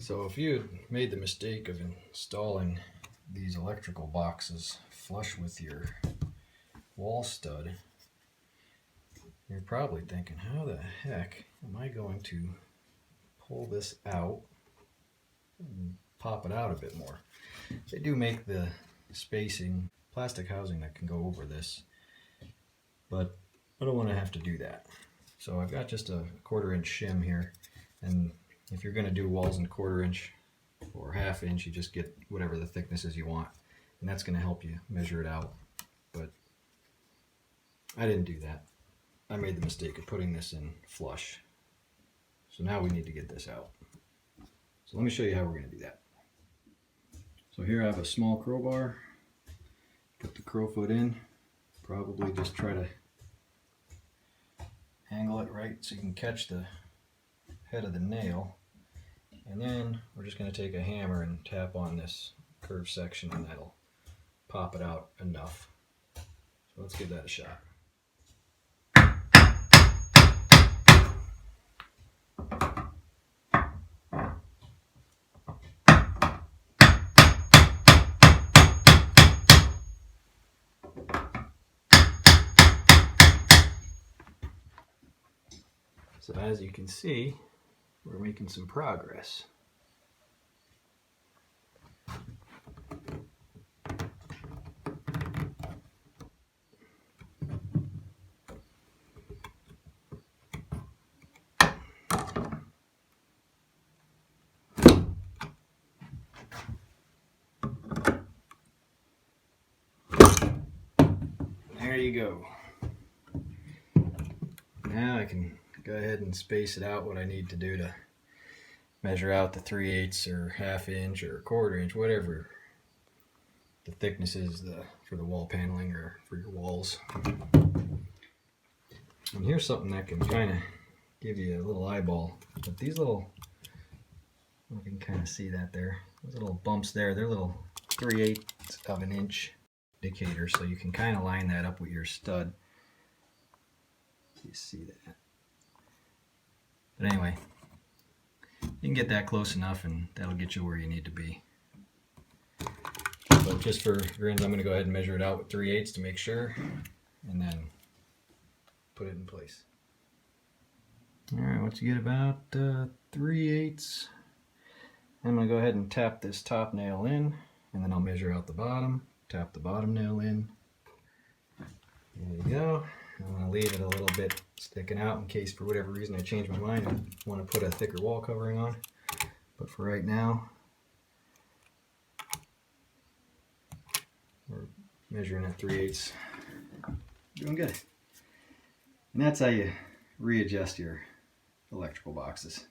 So if you had made the mistake of installing these electrical boxes flush with your wall stud, you're probably thinking, how the heck am I going to pull this out and pop it out a bit more? They do make the spacing, plastic housing that can go over this, but I don't want to have to do that. So I've got just a 1/4 inch shim here, and if you're going to do walls in 1/4 inch or 1/2 inch, you just get whatever the thickness is you want, and that's going to help you measure it out. But I didn't do that. I made the mistake of putting this in flush. So now we need to get this out. So let me show you how we're going to do that. So here I have a small crowbar. Put the crowfoot in. Probably just try to angle it right so you can catch the head of the nail. And then we're just going to take a hammer and tap on this curved section, and that'll pop it out enough. So let's give that a shot. So as you can see, we're making some progress. There you go. Now I can go ahead and space it out what I need to do to measure out the 3/8 or 1/2 inch or 1/4 inch, whatever the thickness is for the wall paneling or for your walls. And here's something that can kind of give you a little eyeball. But these little, you can kind of see that there, those little bumps there, they're little 3/8 of an inch indicators, so you can kind of line that up with your stud. You see that? But anyway, you can get that close enough and that'll get you where you need to be. But just for grins, I'm going to go ahead and measure it out with 3/8 to make sure, and then put it in place. Alright, once you get about 3/8, I'm going to go ahead and tap this top nail in, and then I'll measure out the bottom, tap the bottom nail in. There you go. I'm going to leave it a little bit sticking out in case for whatever reason I change my mind and want to put a thicker wall covering on. But for right now, we're measuring at 3/8. Doing good. And that's how you readjust your electrical boxes.